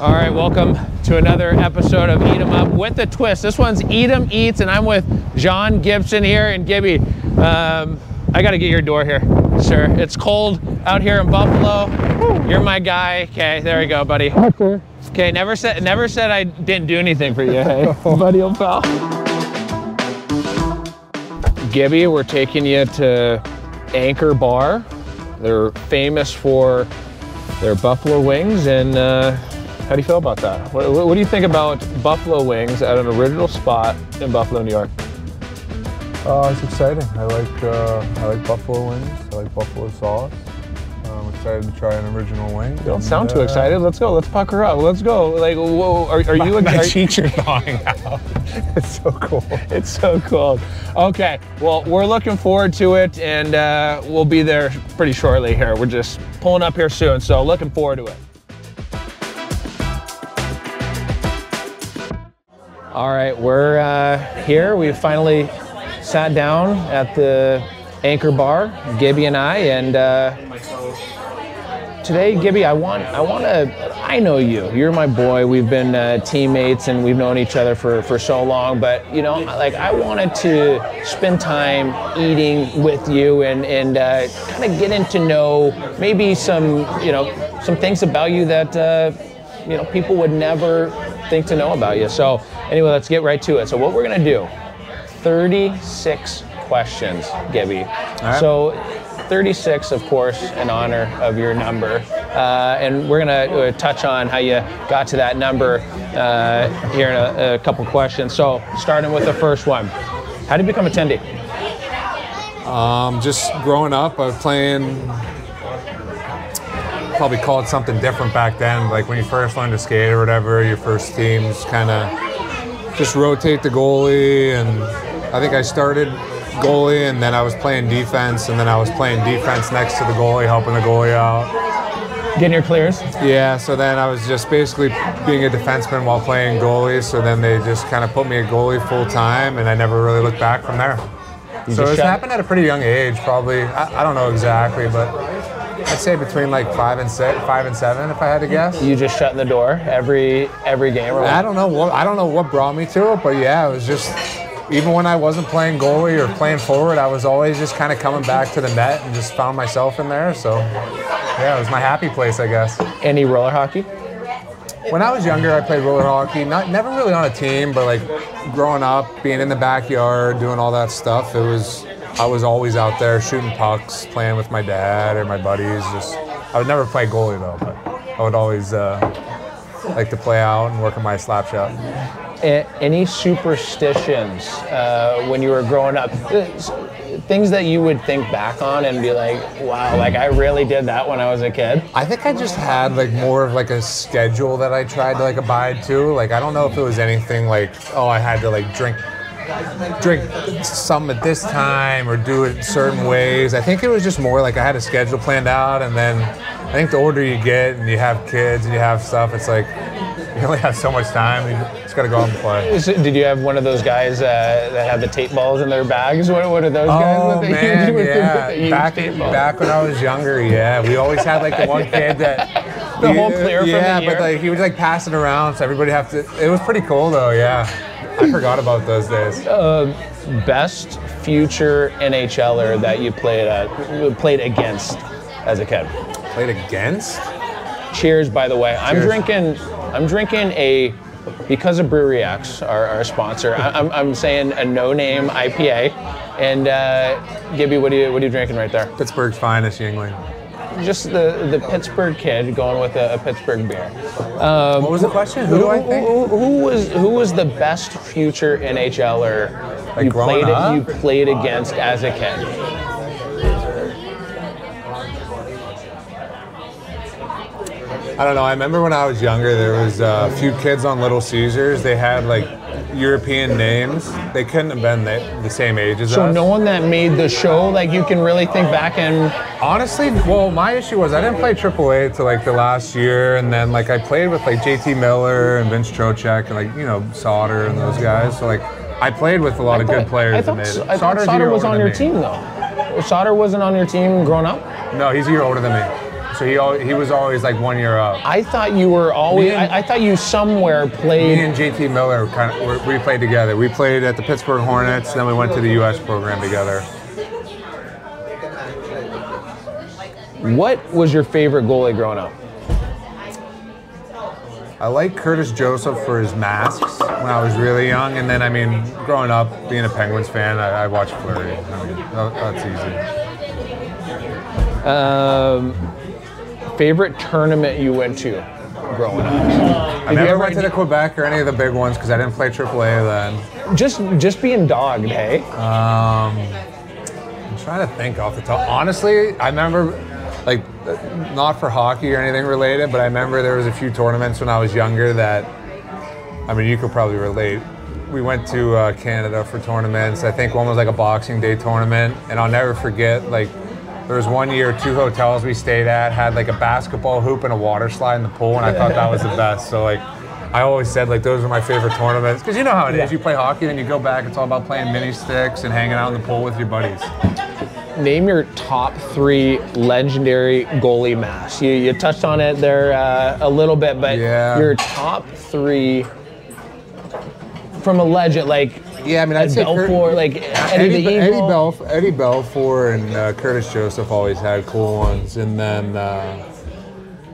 All right, welcome to another episode of Eat 'em Up with a twist. This one's Eat 'em Eats, and I'm with John Gibson here. And Gibby, I got to get your door here, sir. It's cold out here in Buffalo. You're my guy. Okay, there we go, buddy. Okay. Okay, never said I didn't do anything for you, hey, buddy, old pal. Gibby, we're taking you to Anchor Bar. They're famous for their buffalo wings, and how do you feel about that? What do you think about buffalo wings at an original spot in Buffalo, New York? It's exciting. I like buffalo wings. I like buffalo sauce. I'm excited to try an original wing. You don't sound too excited. Let's go. Let's pucker up. Let's go. Like, whoa, are you? My cheeks are thawing out. It's so cool. It's so cool. Okay. Well, we're looking forward to it, and we'll be there pretty shortly here. We're just pulling up here soon, so looking forward to it. All right, we're here. We finally sat down at the Anchor Bar, Gibby and I, and today, Gibby, I know you. You're my boy. We've been teammates, and we've known each other for so long. But you know, like, I wanted to spend time eating with you and kind of getting to know maybe some things about you that people would never think to know about you. So anyway, let's get right to it. So what we're gonna do, 36 questions, Gibby. Right. So 36, of course, in honor of your number. And we're gonna touch on how you got to that number here in a couple questions. So starting with the first one, how did you become a attendee? Just growing up, I was playing, probably called something different back then. Like when you first learned to skate or whatever, your first teams kind of just rotate the goalie. And I think I started goalie, and then I was playing defense, and then I was playing defense next to the goalie, helping the goalie out. Getting your clears? Yeah, so then I was just basically being a defenseman while playing goalie, so then they just kind of put me at goalie full time, and I never really looked back from there. So it happened at a pretty young age, probably. I don't know exactly, but I'd say between like 5 and 7, if I had to guess. You just shutting the door every game? Or I don't know what brought me to it, but yeah, it was just, even when I wasn't playing goalie or playing forward, I was always just kind of coming back to the net and just found myself in there. So yeah, it was my happy place, I guess. Any roller hockey? When I was younger, I played roller hockey. Never really on a team, but like growing up, being in the backyard, doing all that stuff, I was always out there shooting pucks, playing with my dad or my buddies. I would never play goalie though, but I would always like to play out and work on my slap shot. Any superstitions when you were growing up? Things that you would think back on and be like, wow, like I really did that when I was a kid? I think I just had like more of like a schedule that I tried to like abide to. Like I don't know if it was anything like, oh, I had to like drink some at this time or do it certain ways. I think it was just more like I had a schedule planned out, and then I think the older you get and you have kids and you have stuff, it's like you only have so much time. You just got to go out and play. Did you have one of those guys that had the tape balls in their bags? What are those guys? Oh man, yeah. Back when I was younger, yeah, we always had like the one kid that the whole clear from the year. Yeah, but like he would like pass it around, so everybody have to. It was pretty cool though, yeah. I forgot about those days. Best future NHLer that you played against as a kid? Played against? Cheers, by the way. Cheers. I'm drinking a, because of Brewery X, our sponsor, I'm saying a no-name IPA. And Gibby, what are you drinking right there? Pittsburgh's finest Yingling. Just the Pittsburgh kid going with a Pittsburgh beer. What was the question? Who do I think? Who was the best future NHLer like you played against as a kid? I don't know. I remember when I was younger, there was a few kids on Little Caesars. They had like European names. They couldn't have been the same age as us. So no one that made the show, like you can really think back and... Honestly, well, my issue was I didn't play AAA till like the last year, and then like I played with like JT Miller and Vince Trocheck and like, you know, Sauter and those guys. So like I played with a lot of good players. I thought Sauter was on your team though. Sauter wasn't on your team growing up? No, he's a year older than me. So he was always like 1 year up. I thought you were always. I thought you somewhere played. Me and JT Miller we played together. We played at the Pittsburgh Hornets, then we went to the U.S. program together. What was your favorite goalie growing up? I like Curtis Joseph for his masks when I was really young, and then I mean, growing up being a Penguins fan, I watched Fleury. I mean, that's easy. Favorite tournament you went to growing up? I never went to the Quebec or any of the big ones because I didn't play AAA then. Just being dogged, hey? I'm trying to think off the top. Honestly, I remember, like, not for hockey or anything related, but I remember there was a few tournaments when I was younger that, I mean, you could probably relate. We went to Canada for tournaments. I think one was like a Boxing Day tournament, and I'll never forget, like, there was 1 year, 2 hotels we stayed at had like a basketball hoop and a water slide in the pool, and I thought that was the best. So like, I always said like those were my favorite tournaments because you know how it is. You play hockey, then you go back. It's all about playing mini sticks and hanging out in the pool with your buddies. Name your top 3 legendary goalie masks. You touched on it there a little bit, but your top 3 from a legend, like. Yeah, I mean, I'd say Belfour, like Eddie the Eagle. Eddie Belfour and Curtis Joseph always had cool ones. And then, I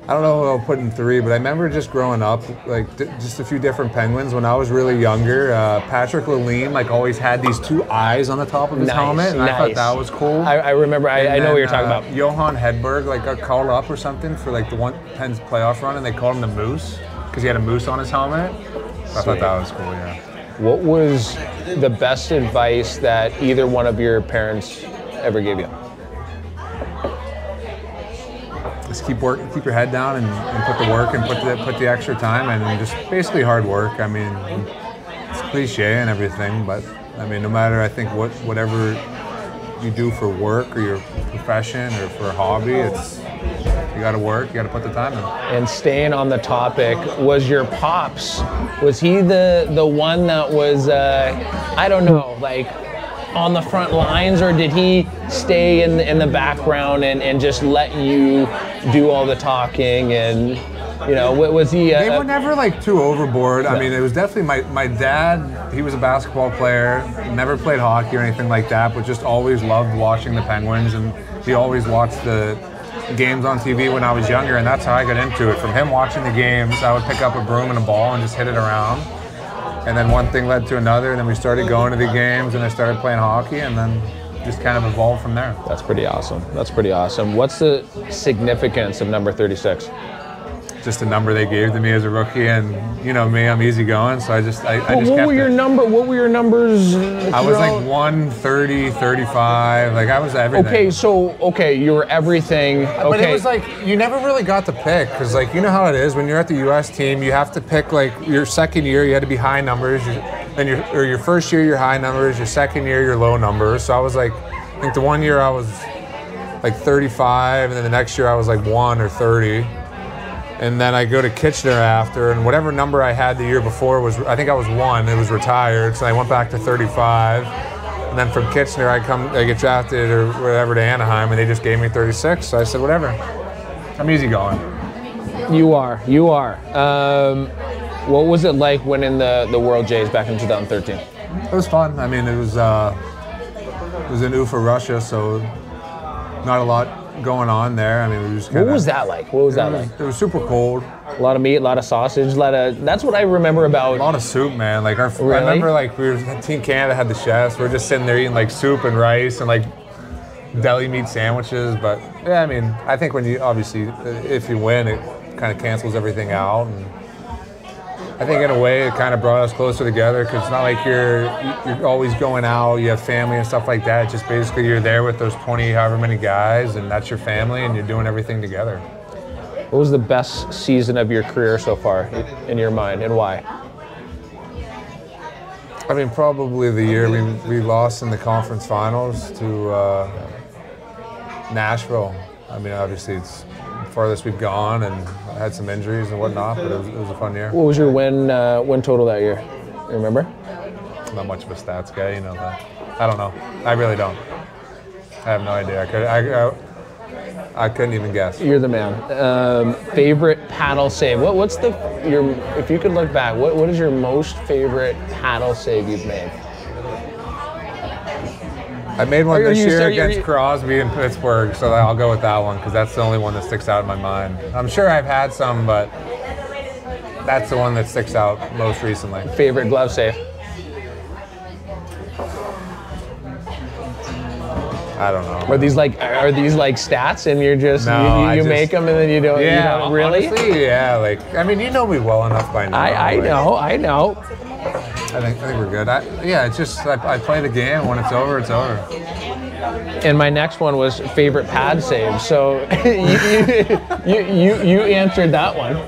don't know who I'll put in 3, but I remember just growing up, like just a few different Penguins. When I was really younger, Patrick Lalime like always had these 2 eyes on the top of his helmet, and I thought that was cool. I remember, I know what you're talking about. Johan Hedberg like got called up or something for like the Pens playoff run, and they called him the Moose because he had a moose on his helmet. I thought that was cool, yeah. What was the best advice that either one of your parents ever gave you? Just keep your head down, and put the work and put the extra time, and just basically hard work. I mean, it's cliche and everything, but I mean, no matter I think whatever you do for work or your profession or for a hobby, you got to work, you got to put the time in. And staying on the topic, was your pops, was he the one that was, I don't know, like on the front lines, or did he stay in the background and just let you do all the talking? And, you know, was he? They were never like too overboard. I mean, it was definitely my dad, he was a basketball player, never played hockey or anything like that, but just always loved watching the Penguins, and he always watched the games on TV when I was younger, and that's how I got into it. From him watching the games, I would pick up a broom and a ball and just hit it around. And then one thing led to another, and then we started going to the games, and I started playing hockey, and then just kind of evolved from there. That's pretty awesome. That's pretty awesome. What's the significance of number 36? Just a number they gave to me as a rookie, and you know me, I'm easygoing, so I just kept it. What were your numbers? I was like 130, 35, like I was everything. Okay, you were everything. Okay. But it was like, you never really got to pick, because like, you know how it is, when you're at the U.S. team, you have to pick like your second year, you had to be high numbers, then your first year, your high numbers, your second year, your low numbers. So I was like, I think the 1 year I was like 35, and then the next year I was like 1 or 30. And then I go to Kitchener after, and whatever number I had the year before was, I think I was 1, it was retired, so I went back to 35. And then from Kitchener, I get drafted or whatever to Anaheim, and they just gave me 36, so I said, whatever. I'm easygoing. You are. What was it like winning the World Jays back in 2013? It was fun. I mean, it was in Ufa, Russia, so not a lot going on there. I mean, we just kinda, What was that like? It was super cold. A lot of meat, a lot of sausage, that's what I remember about. A lot of soup, man. Like I remember, like Team Canada had the chefs. We were just sitting there eating like soup and rice and like deli meat sandwiches. But yeah, I mean, I think when you obviously, if you win, it kind of cancels everything out. And I think in a way it kind of brought us closer together, because it's not like you're always going out, you have family and stuff like that. It's just basically you're there with those 20 however many guys, and that's your family, and you're doing everything together. What was the best season of your career so far in your mind, and why? I mean, probably the year we lost in the conference finals to Nashville. I mean, obviously it's the farthest we've gone, and had some injuries and whatnot, but it was a fun year. What was your win total that year? You remember? I'm not much of a stats guy, you know that. I don't know. I really don't. I have no idea. I couldn't even guess. You're the man. Favorite paddle save? What's if you could look back, what is your most favorite paddle save you've made? I made one this year against Crosby in Pittsburgh, so I'll go with that one because that's the only one that sticks out in my mind. I'm sure I've had some, but that's the one that sticks out most recently. Favorite glove save? I don't know. Are these like stats and you're just you make them and then you don't? Yeah, you don't really? Honestly, yeah. Like, I mean, you know me well enough by now. I know. I think we're good. It's just I play the game. When it's over, it's over. And my next one was favorite pad save. So you answered that one.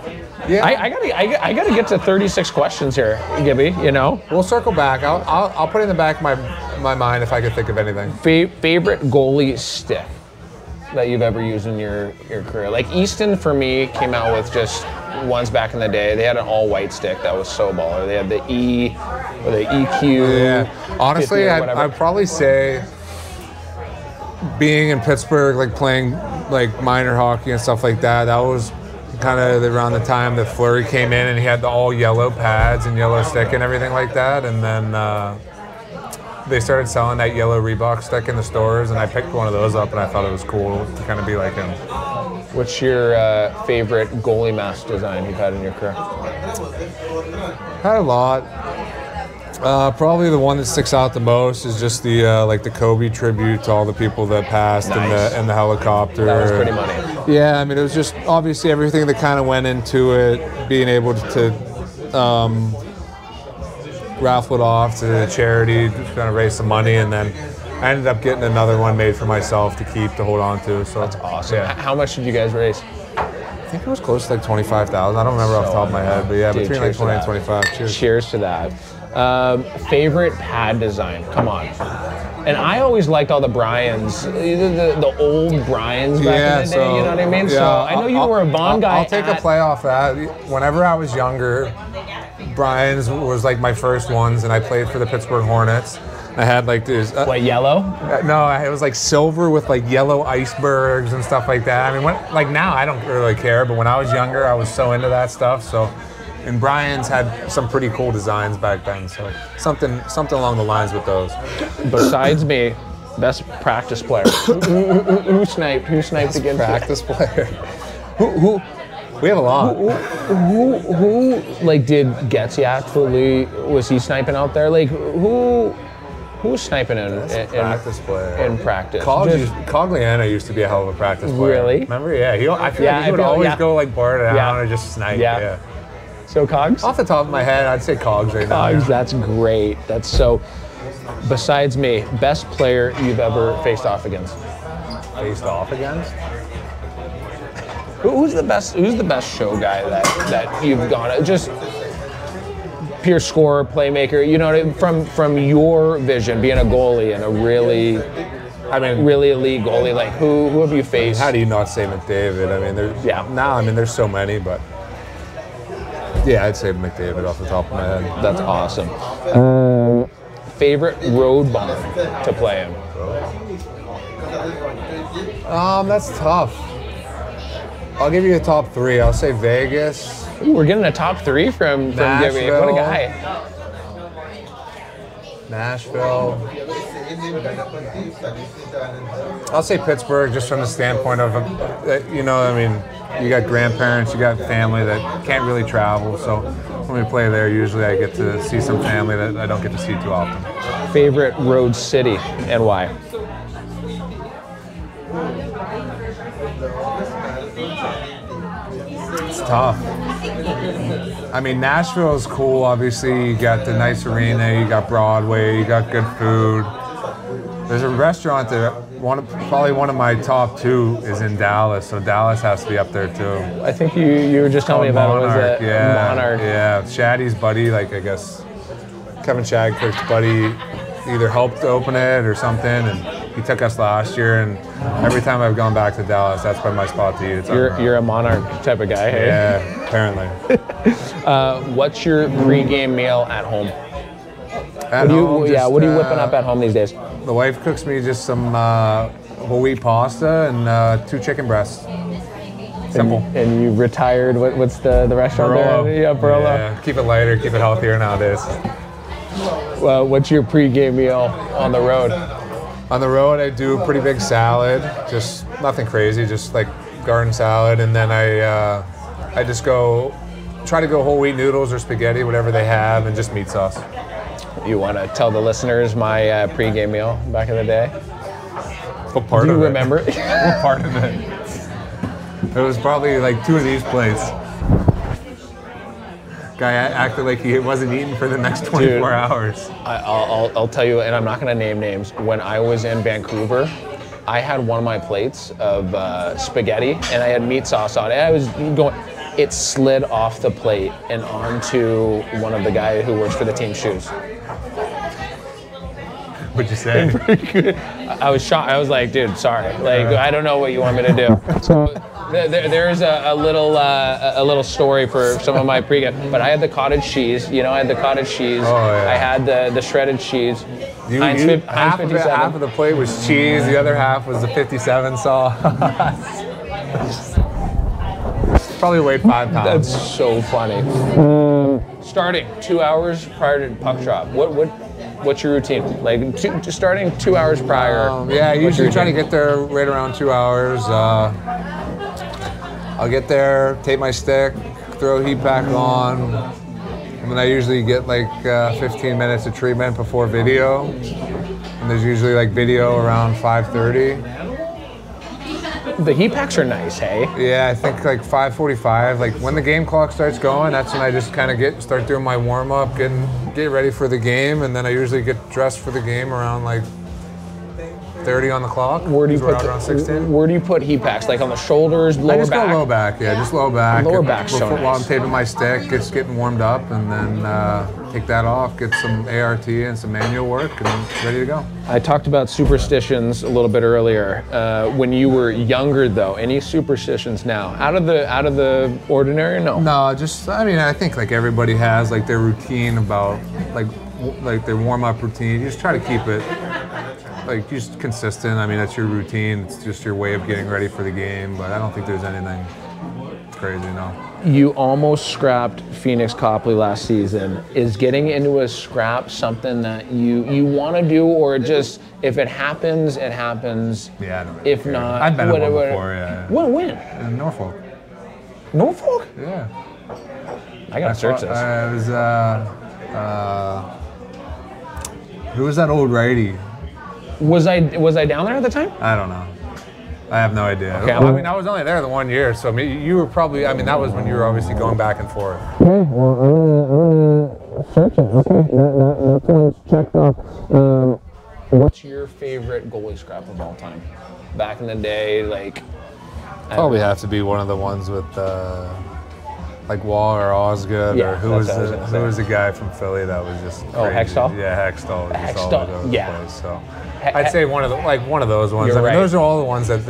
Yeah. I gotta get to 36 questions here, Gibby. You know. We'll circle back. I'll put it in the back of my mind if I could think of anything. Favorite goalie stick that you've ever used in your career? Like Easton for me came out with just ones back in the day. They had an all white stick that was so baller. They had the E or the EQ. Yeah. Honestly, I'd probably say being in Pittsburgh, like playing like minor hockey and stuff like that, that was kind of around the time that Fleury came in and he had the all yellow pads and yellow stick and everything like that. And then they started selling that yellow Reebok stick in the stores, and I picked one of those up and I thought it was cool to kind of be like him. What's your favorite goalie mask design you've had in your career? Had a lot. Probably the one that sticks out the most is just the like the Kobe tribute to all the people that passed. Nice. and the helicopter. That was pretty money. Yeah, I mean, it was just obviously everything that kind of went into it, being able to raffle it off to the charity, just kind of raise some money, and then I ended up getting another one made for myself to keep, to hold on to. So that's awesome. Yeah. How much did you guys raise? I think it was close to like 25,000. I don't remember off the top of my head, but yeah, dude, between like 20 and 25. Cheers. Cheers to that. Favorite pad design? Come on. And I always liked all the Bryans, the old Bryans back in the day, you know what I mean? Yeah, so I know you were a Bond guy. I'll take a play off that. Whenever I was younger, Bryans was like my first ones, and I played for the Pittsburgh Hornets. I had like this. What, yellow? No, it was like silver with like yellow icebergs and stuff like that. I mean, like now I don't really care, but when I was younger, I was so into that stuff. So, and Bryans had some pretty cool designs back then. So something along the lines with those. Besides me, best practice player. Who sniped? Who sniped against practice player? Who? We have a lot. Who like did Getsy actually, was he sniping out there? Like who was sniping in practice player? In practice. Cogliano used to be a hell of a practice player. Really? Remember? Yeah. I feel like he would always go like bar down or just snipe. Yeah. So Cogs? Off the top of my head, I'd say Cogs right now. Cogs, that's great. That's so. Besides me, best player you've ever faced off against? Faced off against? Who's the best show guy that you've gone, just pure scorer, playmaker, you know, from your vision, being a goalie and a really elite goalie, like who have you faced? How do you not say McDavid? I mean, there's so many, but yeah, I'd say McDavid off the top of my head. That's awesome. Favorite road barn to play in? That's tough. I'll give you a top three. I'll say Vegas. Ooh, we're getting a top three from Gibby. What a guy. Nashville. I'll say Pittsburgh, just from the standpoint of, you know, I mean, you got grandparents, you got family that can't really travel. So when we play there, usually I get to see some family that I don't get to see too often. Favorite road city and why? It's tough. I mean, Nashville is cool. Obviously, you got the nice arena, you got Broadway, you got good food. There's a restaurant that probably one of my top two is in Dallas, so Dallas has to be up there too. I think you were just telling me about Monarch, it. Was it Monarch? Yeah, Shaddy's buddy, like I guess Kevin Shagkirk's buddy, either helped open it or something, and he took us last year, and every time I've gone back to Dallas, that's been my spot to eat. You're a Monarch type of guy, hey? Yeah, apparently. What's your pregame meal at home? What are you whipping up at home these days? The wife cooks me just some whole wheat pasta and 2 chicken breasts. Simple. And you retired. What's the restaurant Barolo. there? Yeah, Barolo. Yeah, keep it lighter, keep it healthier nowadays. Well, what's your pregame meal on the road? On the road, I do a pretty big salad, just nothing crazy, just like garden salad, and then I just try to go whole wheat noodles or spaghetti, whatever they have, and just meat sauce. You want to tell the listeners my pregame meal back in the day? What part Do of you it? remember? What part of it? It was probably like 2 of these plates. Guy acted like he wasn't eating for the next 24 hours. I'll tell you, and I'm not going to name names. When I was in Vancouver, I had one of my plates of spaghetti, and I had meat sauce on it. I was going. It slid off the plate and onto one of the guys who works for the team's shoes. What'd you say? I was shocked. I was like, dude, sorry. Like, I don't know what you want me to do. So there's a little story for some of my pregame. But I had the cottage cheese. You know, I had the cottage cheese. Oh, yeah. I had the shredded cheese. Half of the plate was cheese. The other half was the 57 sauce. Probably weighed 5 pounds. That's so funny. Starting 2 hours prior to puck drop. What's your routine? Like starting 2 hours prior. Yeah, I usually try to get there right around 2 hours. I'll get there, tape my stick, throw heat pack on, and then I usually get like 15 minutes of treatment before video. And there's usually like video around 5:30. The heat packs are nice, hey? Yeah, I think like 5:45. Like when the game clock starts going, that's when I just kind of start doing my warm up, get ready for the game, and then I usually get dressed for the game around like 30 on the clock. Where do you put around 16? Where do you put heat packs? Like on the shoulders, lower back? I just go low back, yeah, just low back. Lower back, so nice. While I'm taping my stick, it's getting warmed up, and then take that off, get some ART and some manual work, and ready to go. I talked about superstitions a little bit earlier. When you were younger, though, any superstitions now? Out of the ordinary, no? No, just, I mean, I think like everybody has like their routine about like their warm-up routine. You just try to keep it like just consistent. I mean, that's your routine. It's just your way of getting ready for the game, but I don't think there's anything crazy, no. You almost scrapped Phoenix Copley last season. Is getting into a scrap something that you want to do, or just if it happens, it happens? Yeah, I don't really If care. not, I've been at one before, yeah. When? In Norfolk. Norfolk? Yeah. I gotta search this. It was, who was that old righty? Was I down there at the time? I don't know. I have no idea. Okay, I mean, I was only there the 1 year, so you were probably, I mean, that was when you were obviously going back and forth. Okay, well, I'm gonna search it. Okay, that one's checked off. What's your favorite goalie scrap of all time? Back in the day, like... Probably have to be one of the ones with, like Wall or Osgood, Yeah, or who was the guy from Philly that was just crazy. Oh, Hextall? Yeah, Hextall. Was just all Hextall, over the yeah. place, so. I'd say one of those ones. You're I mean, right. those are all the ones that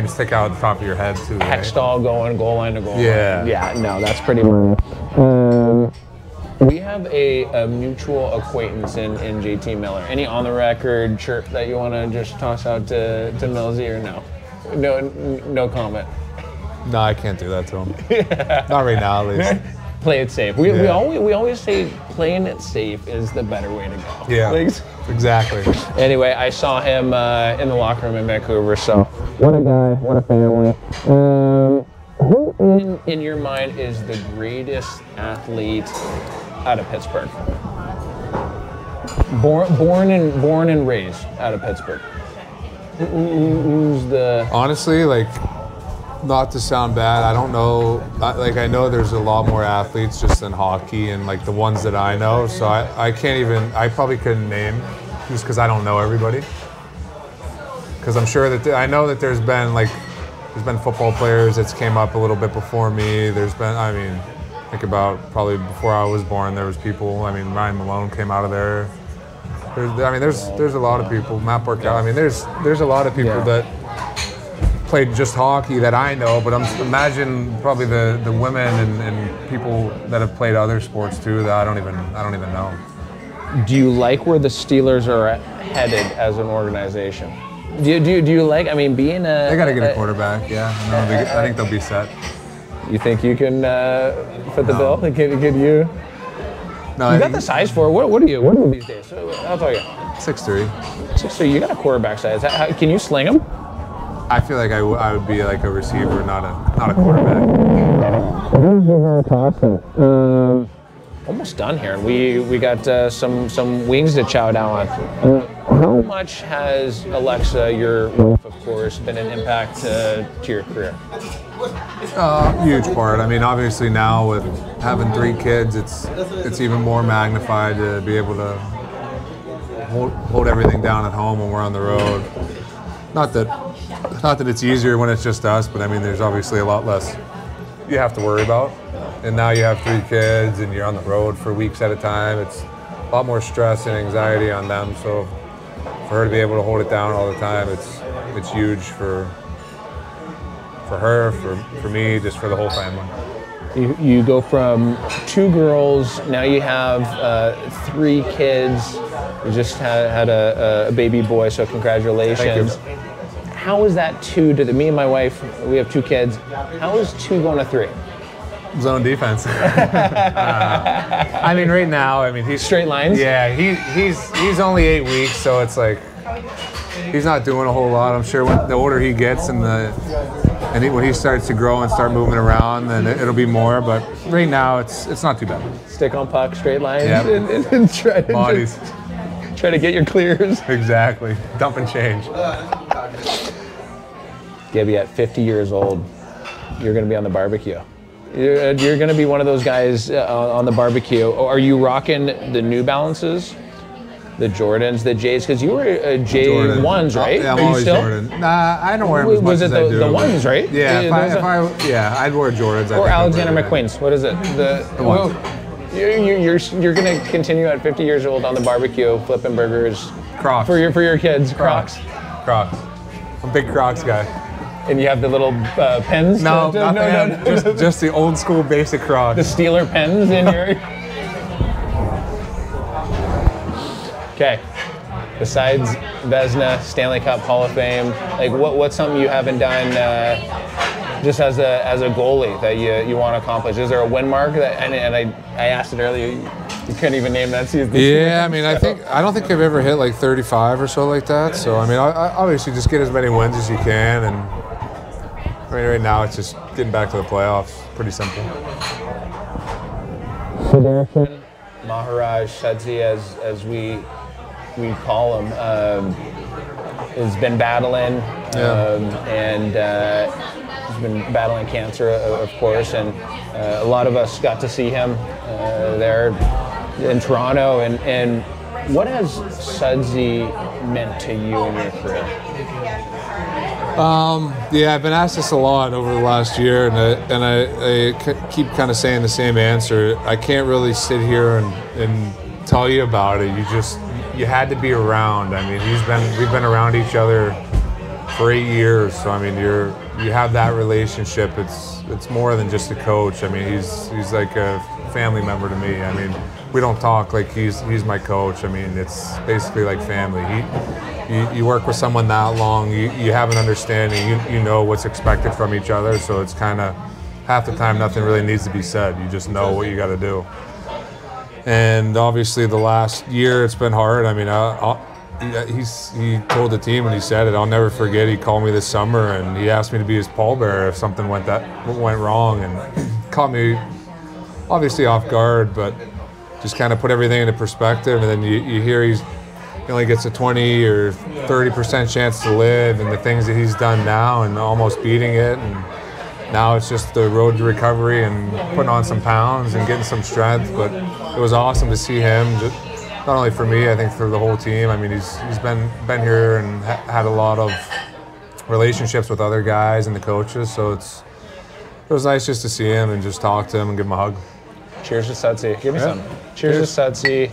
stick out at the top of your head too. Right? Hextall going goal line to goal Yeah. line. Yeah, no, that's pretty much. We have a mutual acquaintance in JT Miller. Any on the record chirp that you want to just toss out to Millsy, or no? No comment. No, I can't do that to him. Not right now, at least. Play it safe. We always say playing it safe is the better way to go. Yeah, Like, exactly. anyway, I saw him in the locker room in Vancouver, so what a guy, what a family. Who in your mind is the greatest athlete out of Pittsburgh? Born and raised out of Pittsburgh. Who's the... Honestly, like, not to sound bad, I don't know. Like, I know there's a lot more athletes just in hockey, and like the ones that I know. So I can't even. I probably couldn't name, just because I don't know everybody. Because I'm sure that I know that there's been football players that's came up a little bit before me. There's been, I mean, think about probably before I was born. There was people. I mean, Ryan Malone came out of there. There's a lot of people. Matt Burkell. I mean, there's a lot of people that played just hockey that I know, but imagine probably the women and people that have played other sports too that I don't even know. Do you like where the Steelers are headed as an organization? Do you like? I mean, being a. They got to get a quarterback. Yeah, I think they'll be set. You think you can fit the bill? Could you? No, you got the size for it. What are you these days? I'll tell you. 6'3". 6'3". You got a quarterback size. Can you sling him? I feel like I would be like a receiver, not a quarterback. Almost done here. We got some wings to chow down on. How much has Alexa, your wife, of course, been an impact to your career? Huge part. I mean, obviously now with having 3 kids, it's even more magnified to be able to hold everything down at home when we're on the road. Not that it's easier when it's just us, but I mean, there's obviously a lot less you have to worry about. And now you have 3 kids and you're on the road for weeks at a time. It's a lot more stress and anxiety on them. So for her to be able to hold it down all the time, it's huge for her, for me, just for the whole family. You go from 2 girls, now you have 3 kids. You just had a baby boy, so congratulations. Thank you. How is that 2 to me and my wife? We have 2 kids. How is 2 going to 3? Zone defense. I mean, right now, I mean, he's straight lines. Yeah, he's only 8 weeks, so it's like he's not doing a whole lot. I'm sure when the older he gets and when he starts to grow and start moving around, then it'll be more. But right now, it's not too bad. Stick on puck, straight lines, yep. and try to bodies. Try to get your clears. Exactly. Dump and change. Gibby, at 50 years old, you're going to be on the barbecue. You're going to be one of those guys on the barbecue. Are you rocking the New Balances, the Jordans, the J's? Because you were J1s, right? Yeah, I'm always Jordan. Nah, I don't wear them as much as I do. Was it the ones, right? Yeah, I'd wear Jordans. Or Alexander McQueen's. What is it? The ones. You're going to continue at 50 years old on the barbecue, flipping burgers. Crocs. For your kids. Crocs. I'm a big Crocs guy. And you have the little pens? No, just the old school basic Crocs. The Steeler pens in your... Okay. Besides Vezina, Stanley Cup Hall of Fame, like what's something you haven't done just as a goalie that you want to accomplish? Is there a win mark? And I asked it earlier. You couldn't even name that season. Yeah, I mean, I don't think I've ever hit like 35 or so like that. So I mean, I obviously just get as many wins as you can, and I mean, right now it's just getting back to the playoffs. Pretty simple. Sudarshan, Maharaj, Shadzi, as we call him, has been battling, and he's been battling cancer, of course, and a lot of us got to see him there in Toronto. And what has Shadzi meant to you in your career? Yeah, I've been asked this a lot over the last year, and I keep kind of saying the same answer. I can't really sit here and tell you about it. You had to be around. I mean, we've been around each other for 8 years, so I mean, you have that relationship. It's more than just a coach. I mean, he's like a family member to me. I mean, we don't talk like he's my coach. I mean, it's basically like family. You work with someone that long, you have an understanding, you know what's expected from each other, so it's kind of half the time nothing really needs to be said. You just know what you got to do. And obviously the last year it's been hard. I mean, he told the team when he said it, I'll never forget, he called me this summer and he asked me to be his pallbearer if something went wrong, and caught me obviously off guard, but just kind of put everything into perspective. And then you hear he only gets a 20 or 30% chance to live, and the things that he's done now and almost beating it, and now it's just the road to recovery and putting on some pounds and getting some strength. But it was awesome to see him, not only for me, I think for the whole team. I mean, he's been here and had a lot of relationships with other guys and the coaches, so it was nice just to see him and just talk to him and give him a hug. Cheers to Shadzi. Give me some. Cheers to Shadzi.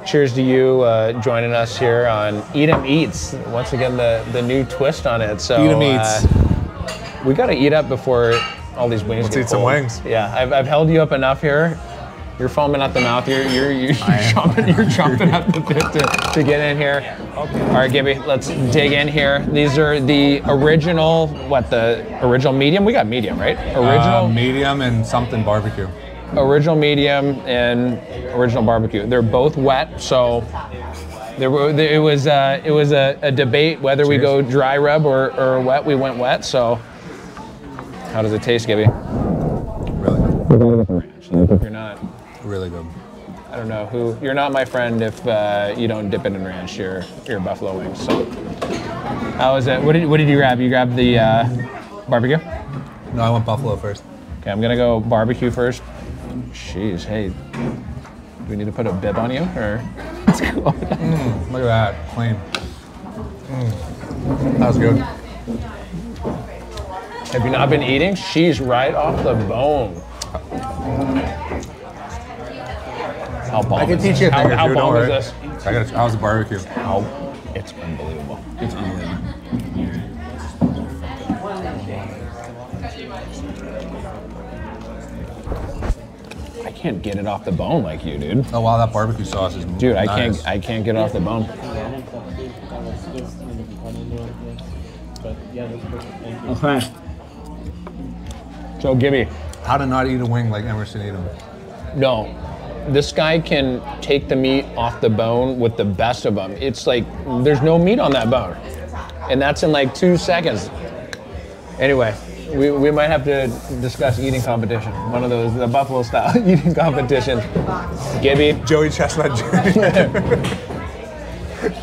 Cheers to you joining us here on Etem Eats. Once again, the new twist on it. So Etem Eats. We got to eat up before all these wings get cold. Let's eat some wings. Yeah, I've held you up enough here. You're foaming at the mouth. You're chomping at the bit to get in here. Okay. All right, Gibby, let's dig in here. These are the original, the original medium? We got medium, right? Original medium and something barbecue. Original medium and original barbecue. They're both wet, so it was a debate whether we go dry rub or wet. We went wet. So, how does it taste, Gibby? Really good. We're gonna get the ranch. If you're not. Really good. I don't know who. You're not my friend if you don't dip it in ranch. You're buffalo wings. So, how is it? What did you grab? You grabbed the barbecue? No, I went buffalo first. Okay, I'm gonna go barbecue first. Jeez, hey, do we need to put a bib on you or? Let's go. Look at that, clean. That was good. Have you not been eating? She's right off the bone. How bomb I can teach you a thing or two. How bomb is this? How's the barbecue? It's unbelievable. It's unbelievable. I can't get it off the bone like you, dude. Oh wow, that barbecue sauce is Dude, nice. I can't get it off the bone. Okay. So Gibby. How to not eat a wing like Emerson Etem. No. This guy can take the meat off the bone with the best of them. It's like, there's no meat on that bone. And that's in like 2 seconds. Anyway, we might have to discuss eating competition. One of those, the Buffalo style eating competitions. Gibby. Joey Chestnut Jr.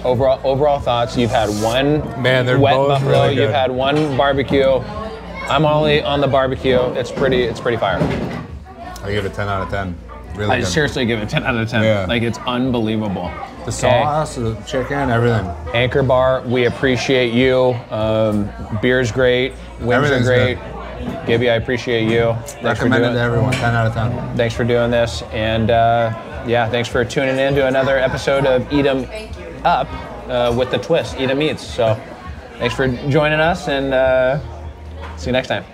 Overall thoughts, you've had one wet buffalo, really you've had one barbecue. I'm only on the barbecue. It's pretty fire. I give it 10 out of 10. Really good. Seriously give it 10 out of 10. Yeah. Like, it's unbelievable. The sauce, the chicken, everything. Anchor Bar, we appreciate you. Beer's great. Wings are great. Good. Gibby, I appreciate you. Recommend it to everyone. 10 out of 10. Thanks for doing this. And yeah, thanks for tuning in to another episode of Eat 'em Up with the twist, Eat 'em Eats. So thanks for joining us, and see you next time.